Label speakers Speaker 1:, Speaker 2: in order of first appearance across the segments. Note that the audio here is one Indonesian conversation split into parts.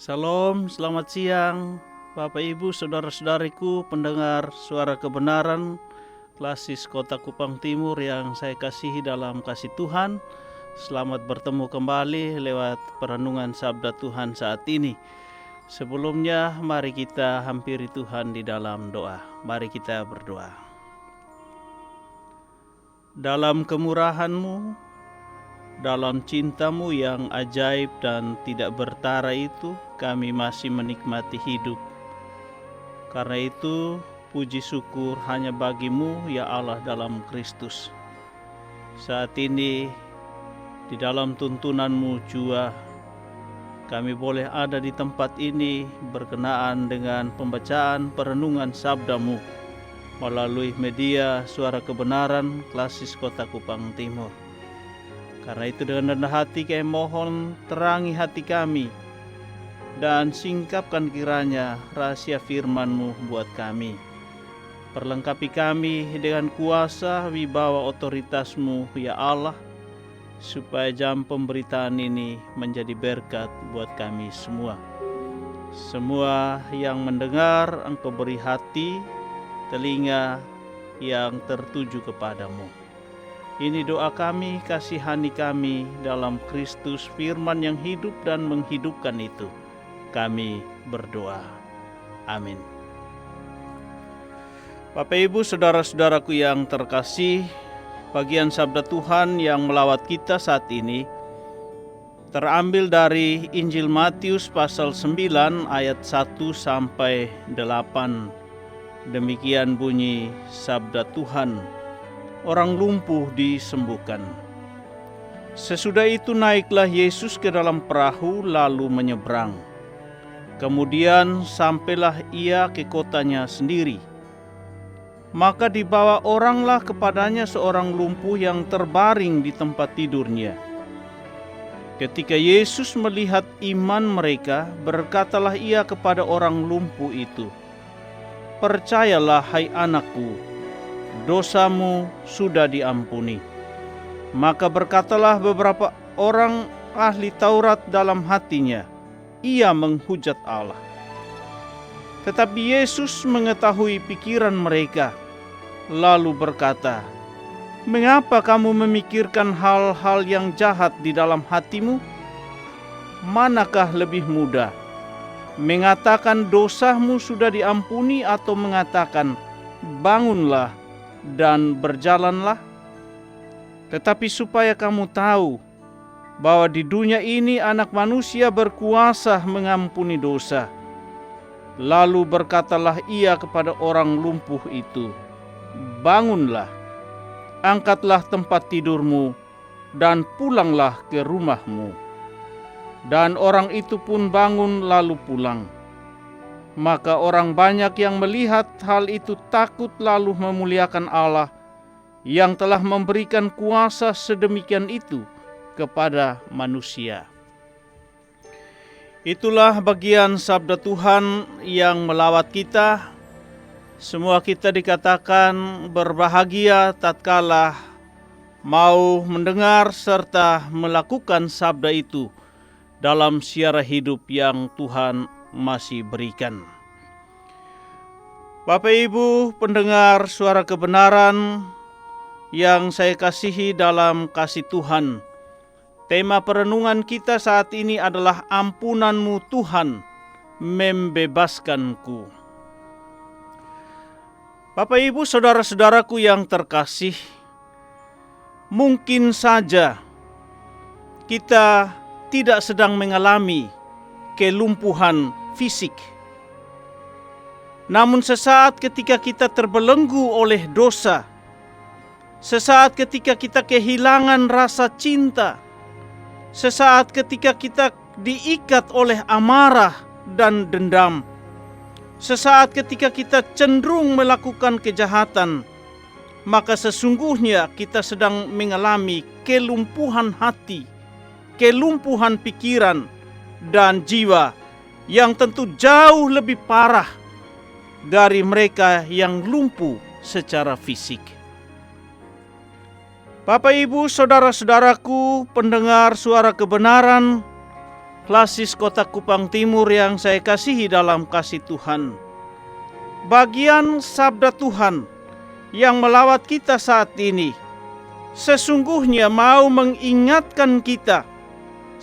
Speaker 1: Salam, selamat siang Bapak Ibu, saudara-saudariku, pendengar suara kebenaran Klasis Kota Kupang Timur yang saya kasihi dalam kasih Tuhan. Selamat bertemu kembali lewat perenungan Sabda Tuhan saat ini. Sebelumnya mari kita hampiri Tuhan di dalam doa. Mari kita berdoa. Dalam kemurahan-Mu, dalam cinta-Mu yang ajaib dan tidak bertara itu, kami masih menikmati hidup. Karena itu, puji syukur hanya bagi-Mu, ya Allah, dalam Kristus. Saat ini, di dalam tuntunan-Mu jua, kami boleh ada di tempat ini berkenaan dengan pembacaan perenungan sabda-Mu melalui media suara kebenaran Klasis Kota Kupang Timur. Karena itu dengan rendah hati kami mohon terangi hati kami dan singkapkan kiranya rahasia firman-Mu buat kami. Perlengkapi kami dengan kuasa wibawa otoritas-Mu, ya Allah, supaya jam pemberitaan ini menjadi berkat buat kami semua. Semua yang mendengar, Engkau beri hati, telinga yang tertuju kepadamu. Ini doa kami, kasihani kami dalam Kristus, firman yang hidup dan menghidupkan itu. Kami berdoa. Amin. Bapak Ibu, saudara-saudaraku yang terkasih, bagian sabda Tuhan yang melawat kita saat ini terambil dari Injil Matius pasal 9 ayat 1 sampai 8. Demikian bunyi sabda Tuhan. Orang lumpuh disembuhkan. Sesudah itu naiklah Yesus ke dalam perahu lalu menyeberang. Kemudian sampailah ia ke kotanya sendiri. Maka dibawa oranglah kepadanya seorang lumpuh yang terbaring di tempat tidurnya. Ketika Yesus melihat iman mereka, berkatalah ia kepada orang lumpuh itu, "Percayalah, hai anakku, dosamu sudah diampuni." Maka berkatalah beberapa orang ahli Taurat dalam hatinya, ia menghujat Allah. Tetapi Yesus mengetahui pikiran mereka, lalu berkata, "Mengapa kamu memikirkan hal-hal yang jahat di dalam hatimu? Manakah lebih mudah, mengatakan dosamu sudah diampuni atau mengatakan bangunlah dan berjalanlah? Tetapi supaya kamu tahu bahwa di dunia ini Anak Manusia berkuasa mengampuni dosa." Lalu berkatalah ia kepada orang lumpuh itu, "Bangunlah, angkatlah tempat tidurmu, dan pulanglah ke rumahmu." Dan orang itu pun bangun lalu pulang. Maka orang banyak yang melihat hal itu takut lalu memuliakan Allah yang telah memberikan kuasa sedemikian itu kepada manusia. Itulah bagian sabda Tuhan yang melawat kita. Semua kita dikatakan berbahagia tatkala mau mendengar serta melakukan sabda itu dalam siara hidup yang Tuhan masih berikan. Bapak Ibu pendengar suara kebenaran yang saya kasihi dalam kasih Tuhan, tema perenungan kita saat ini adalah ampunan-Mu Tuhan membebaskanku. Bapak Ibu saudara-saudaraku yang terkasih, mungkin saja kita tidak sedang mengalami kelumpuhan fisik. Namun sesaat ketika kita terbelenggu oleh dosa, sesaat ketika kita kehilangan rasa cinta, sesaat ketika kita diikat oleh amarah dan dendam, sesaat ketika kita cenderung melakukan kejahatan, maka sesungguhnya kita sedang mengalami kelumpuhan hati, kelumpuhan pikiran dan jiwa yang tentu jauh lebih parah dari mereka yang lumpuh secara fisik. Bapak Ibu saudara-saudaraku pendengar suara kebenaran, Klasis Kota Kupang Timur yang saya kasihi dalam kasih Tuhan. Bagian sabda Tuhan yang melawat kita saat ini sesungguhnya mau mengingatkan kita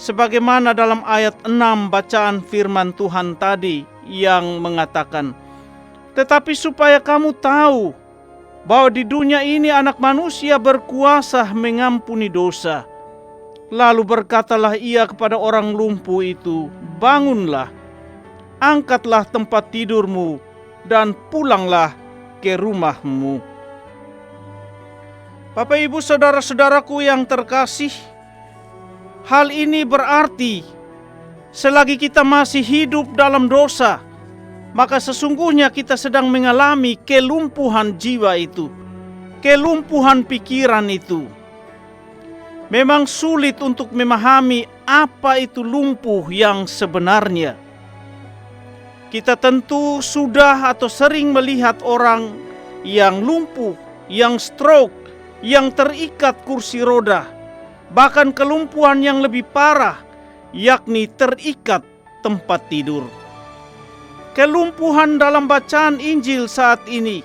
Speaker 1: sebagaimana dalam ayat 6 bacaan firman Tuhan tadi yang mengatakan, "Tetapi supaya kamu tahu bahwa di dunia ini anak manusia berkuasa mengampuni dosa." Lalu berkatalah ia kepada orang lumpuh itu, "Bangunlah, angkatlah tempat tidurmu, dan pulanglah ke rumahmu." Bapak, Ibu, saudara-saudaraku yang terkasih, hal ini berarti selagi kita masih hidup dalam dosa, maka sesungguhnya kita sedang mengalami kelumpuhan jiwa itu, kelumpuhan pikiran itu. Memang sulit untuk memahami apa itu lumpuh yang sebenarnya. Kita tentu sudah atau sering melihat orang yang lumpuh, yang stroke, yang terikat kursi roda, bahkan kelumpuhan yang lebih parah, yakni terikat tempat tidur. Kelumpuhan dalam bacaan Injil saat ini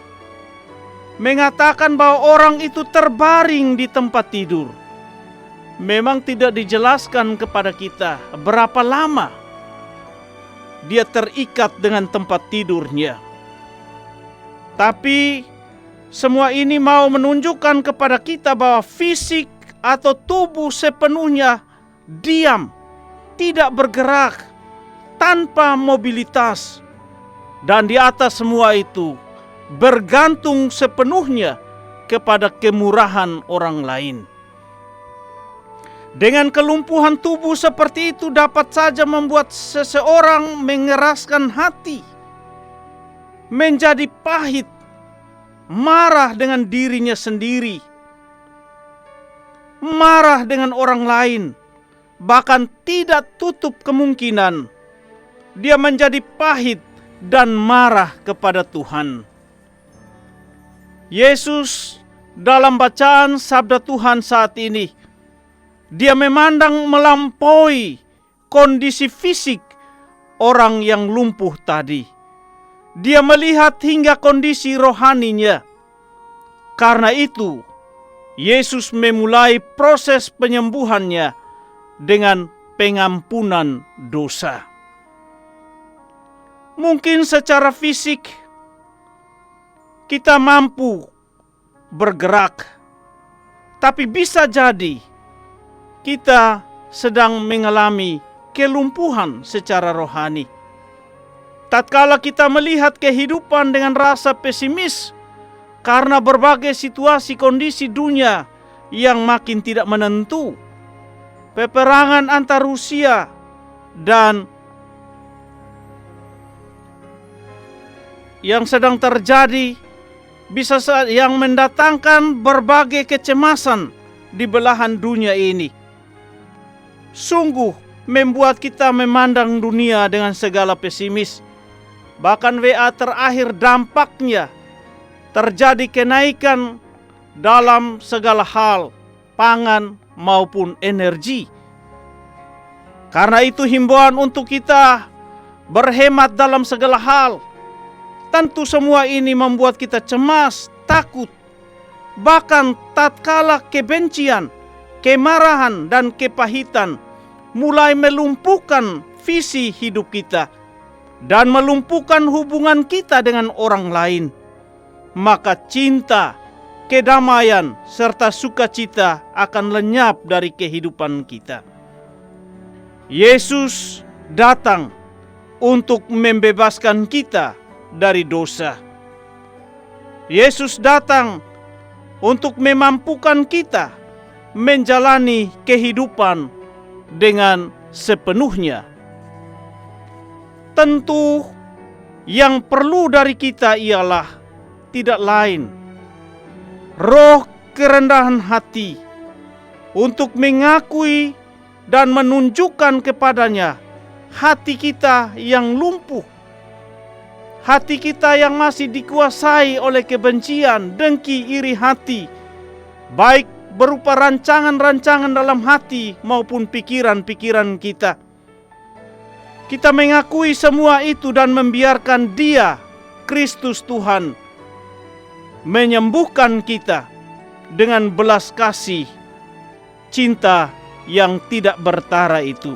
Speaker 1: mengatakan bahwa orang itu terbaring di tempat tidur. Memang tidak dijelaskan kepada kita berapa lama dia terikat dengan tempat tidurnya. Tapi semua ini mau menunjukkan kepada kita bahwa fisik atau tubuh sepenuhnya diam, tidak bergerak, tanpa mobilitas. Dan di atas semua itu bergantung sepenuhnya kepada kemurahan orang lain. Dengan kelumpuhan tubuh seperti itu dapat saja membuat seseorang mengeraskan hati, menjadi pahit, marah dengan dirinya sendiri, marah dengan orang lain, bahkan tidak tutup kemungkinan dia menjadi pahit dan marah kepada Tuhan. Yesus dalam bacaan sabda Tuhan saat ini, dia memandang melampaui kondisi fisik orang yang lumpuh tadi. Dia melihat hingga kondisi rohaninya. Karena itu, Yesus memulai proses penyembuhannya dengan pengampunan dosa. Mungkin secara fisik kita mampu bergerak, tapi bisa jadi kita sedang mengalami kelumpuhan secara rohani. Tatkala kita melihat kehidupan dengan rasa pesimis karena berbagai situasi kondisi dunia yang makin tidak menentu, peperangan antar Rusia dan yang sedang terjadi bisa yang mendatangkan berbagai kecemasan di belahan dunia ini. Sungguh membuat kita memandang dunia dengan segala pesimis. Bahkan WA terakhir dampaknya terjadi kenaikan dalam segala hal, pangan maupun energi. Karena itu himbauan untuk kita berhemat dalam segala hal. Tentu semua ini membuat kita cemas, takut. Bahkan tatkala kebencian, kemarahan dan kepahitan mulai melumpuhkan visi hidup kita dan melumpuhkan hubungan kita dengan orang lain, maka cinta, kedamaian, serta sukacita akan lenyap dari kehidupan kita. Yesus datang untuk membebaskan kita dari dosa. Yesus datang untuk memampukan kita menjalani kehidupan dengan sepenuhnya. Tentu yang perlu dari kita ialah tidak lain roh kerendahan hati untuk mengakui dan menunjukkan kepadanya hati kita yang lumpuh, hati kita yang masih dikuasai oleh kebencian, dengki, iri hati, baik berupa rancangan-rancangan dalam hati maupun pikiran-pikiran kita. Kita mengakui semua itu dan membiarkan Dia, Kristus Tuhan, menyembuhkan kita dengan belas kasih, cinta yang tidak bertara itu.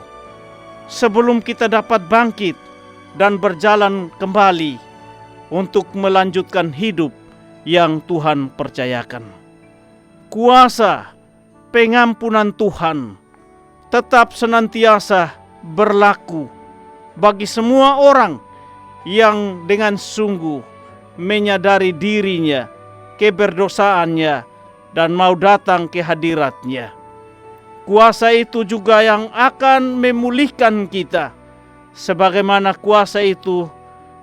Speaker 1: Sebelum kita dapat bangkit dan berjalan kembali untuk melanjutkan hidup yang Tuhan percayakan. Kuasa pengampunan Tuhan tetap senantiasa berlaku bagi semua orang yang dengan sungguh menyadari dirinya, keberdosaannya, dan mau datang ke hadirat-Nya. Kuasa itu juga yang akan memulihkan kita, sebagaimana kuasa itu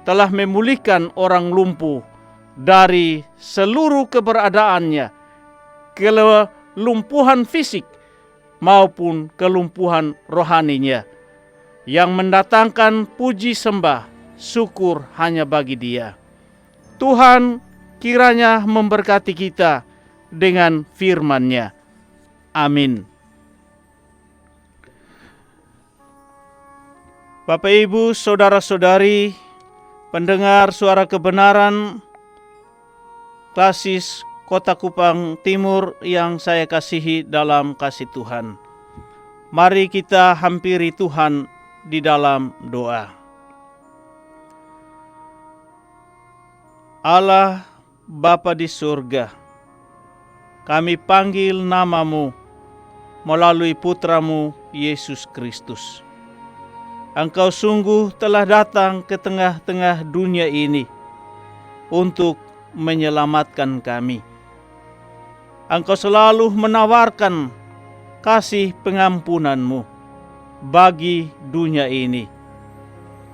Speaker 1: telah memulihkan orang lumpuh dari seluruh keberadaannya, kelumpuhan fisik maupun kelumpuhan rohaninya, yang mendatangkan puji sembah syukur hanya bagi Dia. Tuhan kiranya memberkati kita dengan firman-Nya. Amin. Bapak, Ibu, saudara-saudari, pendengar suara kebenaran Klasis Kota Kupang Timur yang saya kasihi dalam kasih Tuhan. Mari kita hampiri Tuhan di dalam doa. Allah Bapa di surga, kami panggil nama-Mu melalui Putra-Mu Yesus Kristus. Engkau sungguh telah datang ke tengah-tengah dunia ini untuk menyelamatkan kami. Engkau selalu menawarkan kasih pengampunan-Mu bagi dunia ini.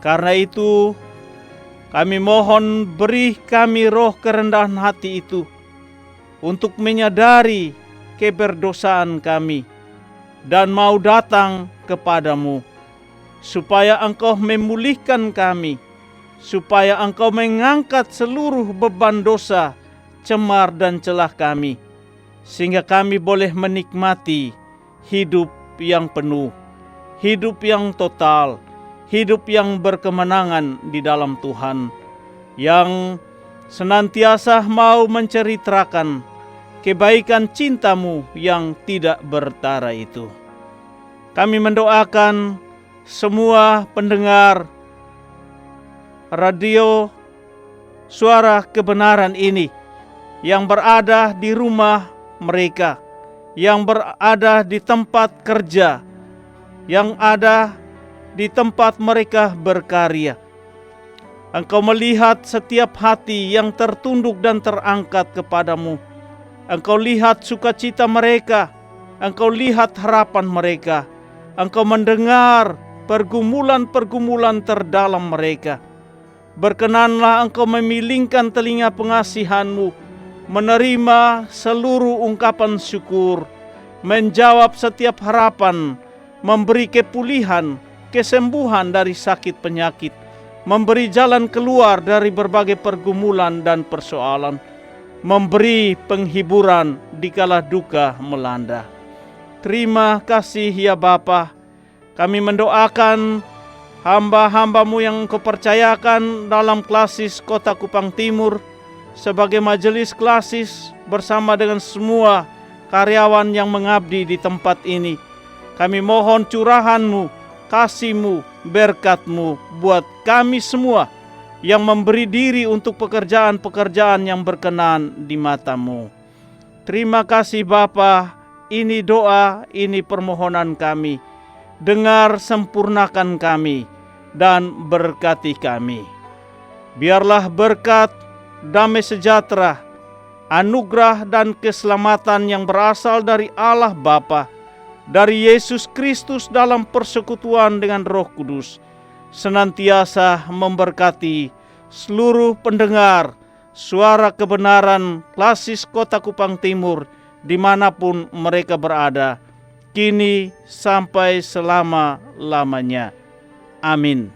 Speaker 1: Karena itu, kami mohon beri kami roh kerendahan hati itu untuk menyadari keberdosaan kami dan mau datang kepadamu, supaya Engkau memulihkan kami, supaya Engkau mengangkat seluruh beban dosa, cemar dan celah kami, sehingga kami boleh menikmati hidup yang penuh, hidup yang total, hidup yang berkemenangan di dalam Tuhan, yang senantiasa mau menceritakan kebaikan cinta-Mu yang tidak bertara itu. Kami mendoakan semua pendengar radio suara kebenaran ini yang berada di rumah mereka, yang berada di tempat kerja, yang ada di tempat mereka berkarya. Engkau melihat setiap hati yang tertunduk dan terangkat kepadamu. Engkau lihat sukacita mereka, Engkau lihat harapan mereka, Engkau mendengar pergumulan-pergumulan terdalam mereka. Berkenanlah Engkau memilingkan telinga pengasihan-Mu, menerima seluruh ungkapan syukur, menjawab setiap harapan, memberi kepulihan, kesembuhan dari sakit penyakit, memberi jalan keluar dari berbagai pergumulan dan persoalan, memberi penghiburan dikala duka melanda. Terima kasih ya Bapa. Kami mendoakan hamba-hamba-Mu yang Engkau percayakan dalam Klasis Kota Kupang Timur sebagai majelis klasis bersama dengan semua karyawan yang mengabdi di tempat ini. Kami mohon curahan-Mu, kasih-Mu, berkat-Mu buat kami semua yang memberi diri untuk pekerjaan-pekerjaan yang berkenan di mata-Mu. Terima kasih Bapa, ini doa, ini permohonan kami. Dengar, sempurnakan kami, dan berkati kami. Biarlah berkat, damai sejahtera, anugerah dan keselamatan yang berasal dari Allah Bapa, dari Yesus Kristus dalam persekutuan dengan Roh Kudus, senantiasa memberkati seluruh pendengar suara kebenaran Klasis Kota Kupang Timur dimanapun mereka berada, kini sampai selama-lamanya. Amin.